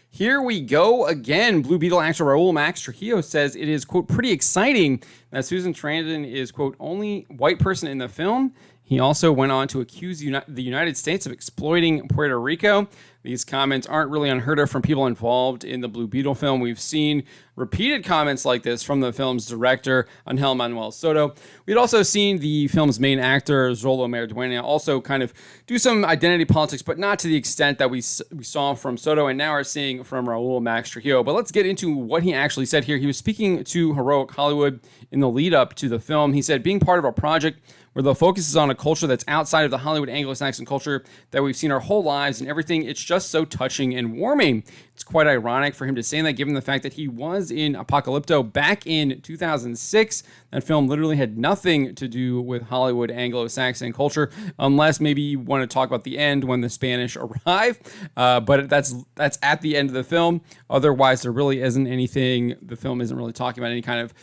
Here we go again. Blue Beetle actor Raul Max Trujillo says it is, quote, pretty exciting that Susan Sarandon is, quote, only white person in the film. He also went on to accuse the United States of exploiting Puerto Rico. These comments aren't really unheard of from people involved in the Blue Beetle film. We've seen repeated comments like this from the film's director, Angel Manuel Soto. We'd also seen the film's main actor, Zolo Merduena, also kind of do some identity politics, but not to the extent that we saw from Soto and now are seeing from Raul Max Trujillo. But let's get into what he actually said here. He was speaking to Heroic Hollywood in the lead up to the film. He said, being part of a project where the focus is on a culture that's outside of the Hollywood Anglo-Saxon culture that we've seen our whole lives and everything, it's just so touching and warming. It's quite ironic for him to say that, given the fact that he was in Apocalypto back in 2006. That film literally had nothing to do with Hollywood Anglo-Saxon culture, unless maybe you want to talk about the end when the Spanish arrive. But that's at the end of the film. Otherwise, there really isn't anything. The film isn't really talking about any kind of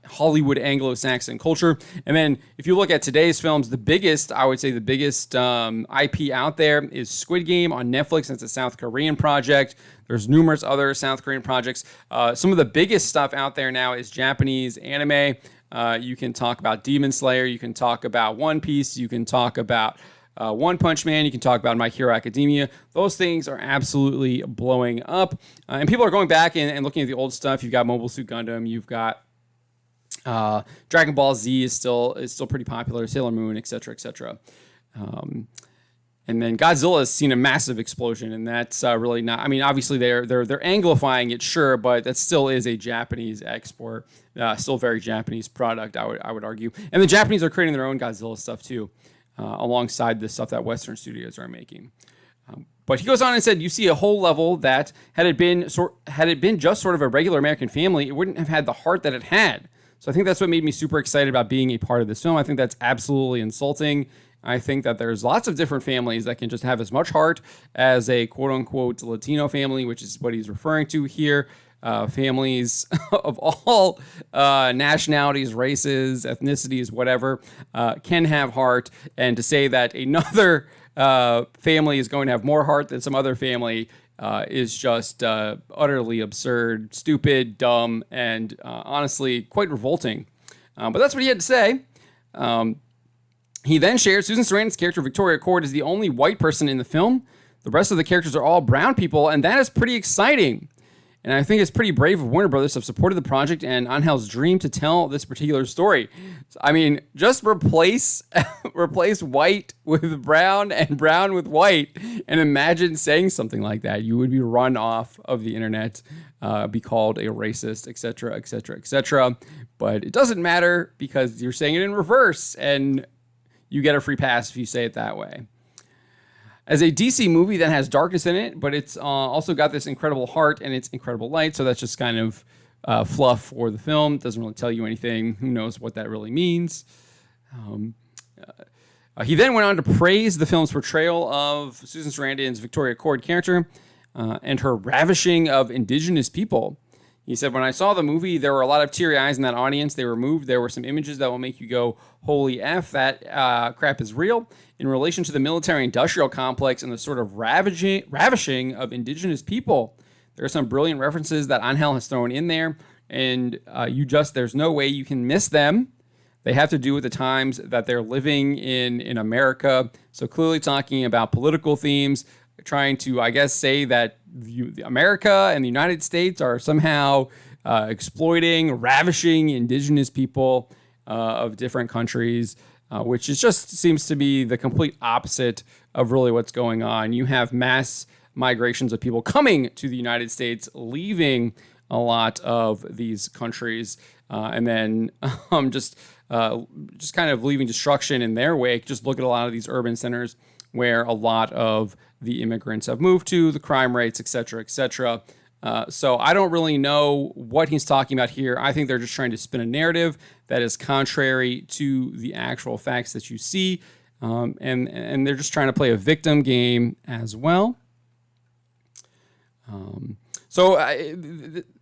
Hollywood Anglo-Saxon culture. And then if you look at today's films, the biggest IP out there is Squid Game on Netflix. It's a South Korean project. There's numerous other South Korean projects. Some of the biggest stuff out there now is Japanese anime. You can talk about Demon Slayer. You can talk about One Piece. You can talk about One Punch Man. You can talk about My Hero Academia. Those things are absolutely blowing up. And people are going back and looking at the old stuff. You've got Mobile Suit Gundam. You've got Dragon Ball Z is still pretty popular. Sailor Moon, etc., etc. And then Godzilla has seen a massive explosion, and that's really not. I mean, obviously they're anglifying it, sure, but that still is a Japanese export, still very Japanese product. I would argue, and the Japanese are creating their own Godzilla stuff too, alongside the stuff that Western studios are making. But he goes on and said, you see a whole level that had it been just sort of a regular American family, it wouldn't have had the heart that it had. So I think that's what made me super excited about being a part of this film. I think that's absolutely insulting. I think that there's lots of different families that can just have as much heart as a quote-unquote Latino family, which is what he's referring to here. Families of all nationalities, races, ethnicities, whatever, can have heart. And to say that another family is going to have more heart than some other family is just utterly absurd, stupid, dumb, and honestly quite revolting. But that's what he had to say. He then shared Susan Sarandon's character, Victoria Cord, is the only white person in the film. The rest of the characters are all brown people, and that is pretty exciting. And I think it's pretty brave of Warner Brothers to have supported the project and Angel's dream to tell this particular story. I mean, just replace white with brown and brown with white, and imagine saying something like that. You would be run off of the internet, be called a racist, etc., etc., etc. But it doesn't matter because you're saying it in reverse, and you get a free pass if you say it that way. As a DC movie that has darkness in it, but it's also got this incredible heart and it's incredible light, so that's just kind of fluff for the film. Doesn't really tell you anything. Who knows what that really means? He then went on to praise the film's portrayal of Susan Sarandon's Victoria Cord character and her ravishing of indigenous people. He said, when I saw the movie, there were a lot of teary eyes in that audience. They were moved. There were some images that will make you go, holy F, that crap is real. In relation to the military-industrial complex and the sort of ravishing of indigenous people, there are some brilliant references that Angel has thrown in there, and there's no way you can miss them. They have to do with the times that they're living in America. So clearly talking about political themes, trying to, I guess, say that America and the United States are somehow exploiting, ravishing indigenous people of different countries, which just seems to be the complete opposite of really what's going on. You have mass migrations of people coming to the United States, leaving a lot of these countries, and then just kind of leaving destruction in their wake. Just look at a lot of these urban centers where a lot of the immigrants have moved to, the crime rates, et cetera, et cetera. So I don't really know what he's talking about here. I think they're just trying to spin a narrative that is contrary to the actual facts that you see. And they're just trying to play a victim game as well.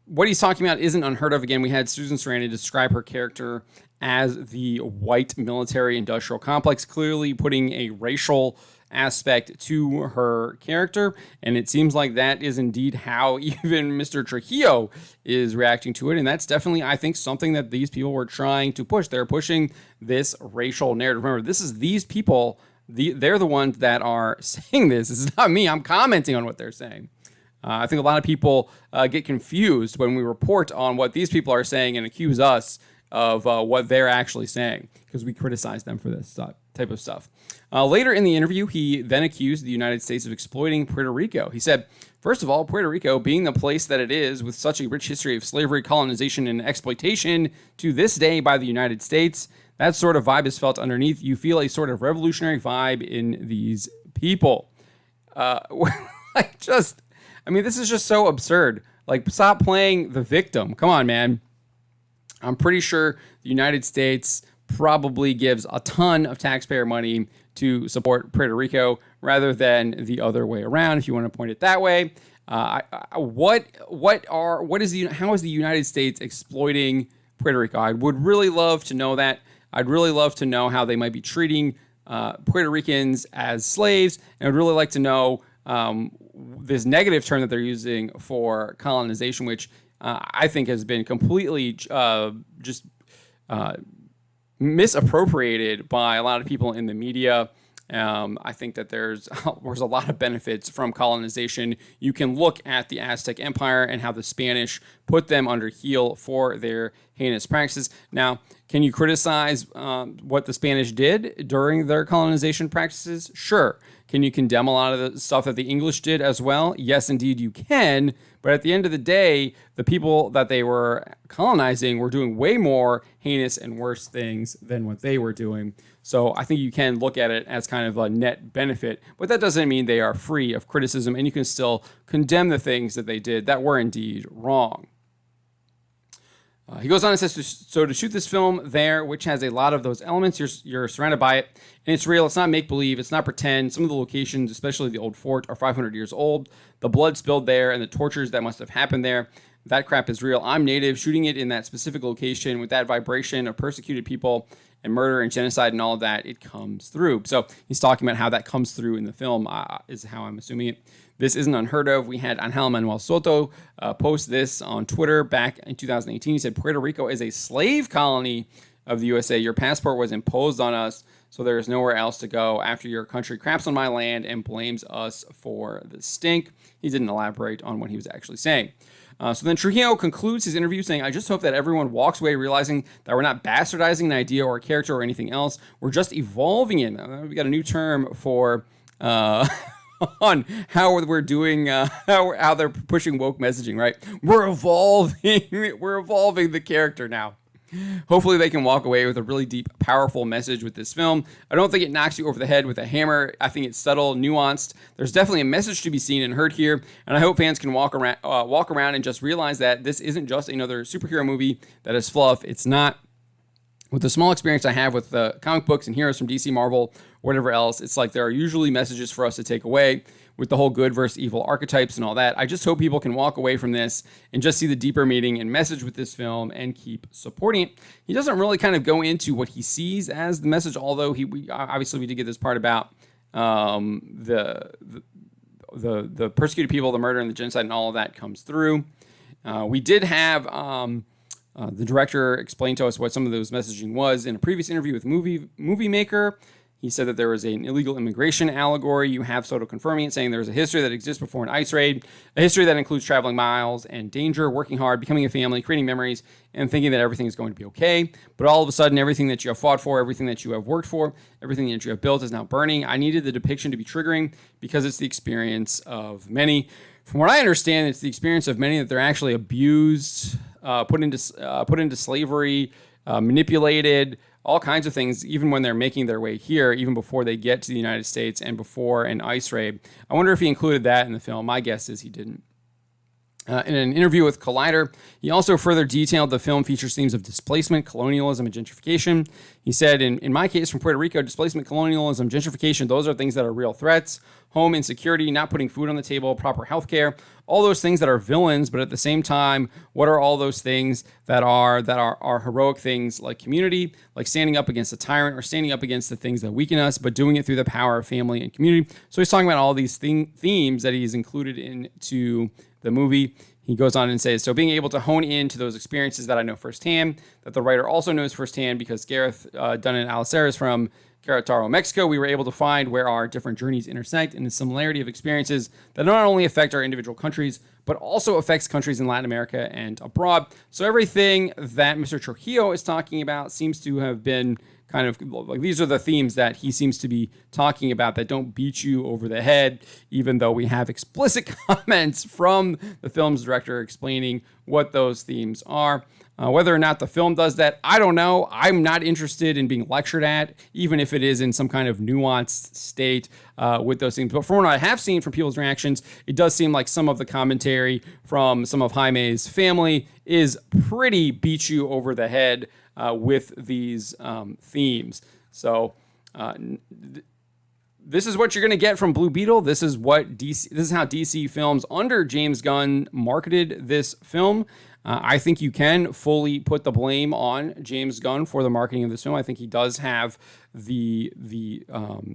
What he's talking about isn't unheard of. Again, we had Susan Sarandon describe her character as the white military industrial complex, clearly putting a racial aspect to her character, and it seems like that is indeed how even Mr. Trujillo is reacting to it, and that's definitely, I think, something that these people were trying to push. They're pushing this racial narrative. Remember, this is these people, they're the ones that are saying this. This is not me. I'm commenting on what they're saying. I think a lot of people get confused when we report on what these people are saying and accuse us of what they're actually saying, because we criticize them for this type of stuff. Later in the interview, he then accused the United States of exploiting Puerto Rico. He said, first of all, Puerto Rico, being the place that it is, with such a rich history of slavery, colonization, and exploitation to this day by the United States, that sort of vibe is felt underneath. You feel a sort of revolutionary vibe in these people. This is just so absurd. Like, stop playing the victim. Come on, man. I'm pretty sure the United States probably gives a ton of taxpayer money to support Puerto Rico rather than the other way around, if you want to point it that way. How is the United States exploiting Puerto Rico? I would really love to know that. I'd really love to know how they might be treating Puerto Ricans as slaves, and I'd really like to know this negative term that they're using for colonization, which I think has been completely misappropriated by a lot of people in the media. I think that there's a lot of benefits from colonization. You can look at the Aztec Empire and how the Spanish put them under heel for their heinous practices. Now, can you criticize what the Spanish did during their colonization practices? Sure. Can you condemn a lot of the stuff that the English did as well? Yes, indeed you can. But at the end of the day, the people that they were colonizing were doing way more heinous and worse things than what they were doing. So I think you can look at it as kind of a net benefit, but that doesn't mean they are free of criticism, and you can still condemn the things that they did that were indeed wrong. He goes on and says, so to shoot this film there, which has a lot of those elements, you're surrounded by it, and it's real. It's not make-believe. It's not pretend. Some of the locations, especially the old fort, are 500 years old. The blood spilled there and the tortures that must have happened there, that crap is real. I'm native. Shooting it in that specific location with that vibration of persecuted people and murder and genocide and all of that, it comes through. So he's talking about how that comes through in the film, is how I'm assuming it. This isn't unheard of. We had Angel Manuel Soto post this on Twitter back in 2018. He said, Puerto Rico is a slave colony of the USA. Your passport was imposed on us, so there is nowhere else to go after your country craps on my land and blames us for the stink. He didn't elaborate on what he was actually saying. So then Trujillo concludes his interview saying, I just hope that everyone walks away realizing that we're not bastardizing an idea or a character or anything else. We're just evolving it. We got a new term for on how we're doing, how they're pushing woke messaging, right? We're evolving the character now. Hopefully they can walk away with a really deep, powerful message with this film. I don't think it knocks you over the head with a hammer. I think it's subtle, nuanced. There's definitely a message to be seen and heard here, and I hope fans can walk around and just realize that this isn't just another superhero movie that is fluff. It's not. With the small experience I have with the comic books and heroes from DC, Marvel, whatever else, it's like there are usually messages for us to take away with the whole good versus evil archetypes and all that. I just hope people can walk away from this and just see the deeper meaning and message with this film and keep supporting it. He doesn't really kind of go into what he sees as the message, although we did get this part about the persecuted people, the murder and the genocide and all of that comes through. We did have the director explain to us what some of those messaging was in a previous interview with Movie Maker. He said that there was an illegal immigration allegory. You have Soto confirming it, saying there's a history that exists before an ice raid, a history that includes traveling miles and danger, working hard, becoming a family, creating memories, and thinking that everything is going to be okay. But all of a sudden, everything that you have fought for, everything that you have worked for, everything that you have built is now burning. I needed the depiction to be triggering because it's the experience of many. From what I understand, it's the experience of many that they're actually abused, put into slavery, manipulated, all kinds of things, even when they're making their way here, even before they get to the United States and before an ice raid. I wonder if he included that in the film. My guess is he didn't. In an interview with Collider, he also further detailed the film features themes of displacement, colonialism, and gentrification. He said, in my case, from Puerto Rico, displacement, colonialism, gentrification, those are things that are real threats. Home insecurity, not putting food on the table, proper health care, all those things that are villains, but at the same time, what are all those things that are heroic things like community, like standing up against a tyrant or standing up against the things that weaken us, but doing it through the power of family and community. So he's talking about all these themes that he's included into the movie. He goes on and says, so being able to hone into those experiences that I know firsthand, that the writer also knows firsthand, because Gareth Dunn and Alicer is from Querétaro, Mexico, we were able to find where our different journeys intersect and the similarity of experiences that not only affect our individual countries, but also affects countries in Latin America and abroad. So everything that Mr. Trujillo is talking about seems to have been kind of like, these are the themes that he seems to be talking about that don't beat you over the head, even though we have explicit comments from the film's director explaining what those themes are. Whether or not the film does that, I don't know. I'm not interested in being lectured at, even if it is in some kind of nuanced state with those themes. But from what I have seen from people's reactions, it does seem like some of the commentary from some of Jaime's family is pretty beat you over the head with these themes. So this is what you're going to get from Blue Beetle. This is what DC. This is how DC Films under James Gunn marketed this film. I think you can fully put the blame on James Gunn for the marketing of this film. I think he does have the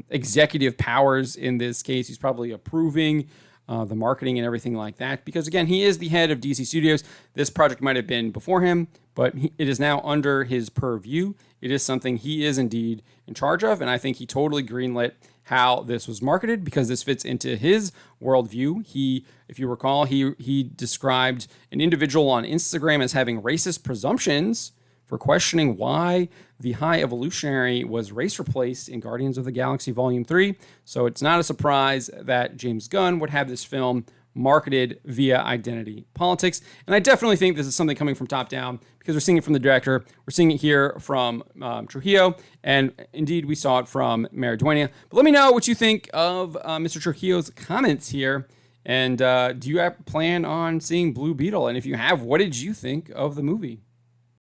executive powers in this case. He's probably approving the marketing and everything like that, because again, he is the head of DC Studios. This project might have been before him, but it is now under his purview. It is something he is indeed in charge of, and I think he totally greenlit how this was marketed, because this fits into his worldview. If you recall, he described an individual on Instagram as having racist presumptions for questioning why the High Evolutionary was race replaced in Guardians of the Galaxy Volume 3. So it's not a surprise that James Gunn would have this film marketed via identity politics. And I definitely think this is something coming from top down, because we're seeing it from the director. We're seeing it here from Trujillo. And indeed, we saw it from Mariduena. But let me know what you think of Mr. Trujillo's comments here. And do you plan on seeing Blue Beetle? And if you have, what did you think of the movie?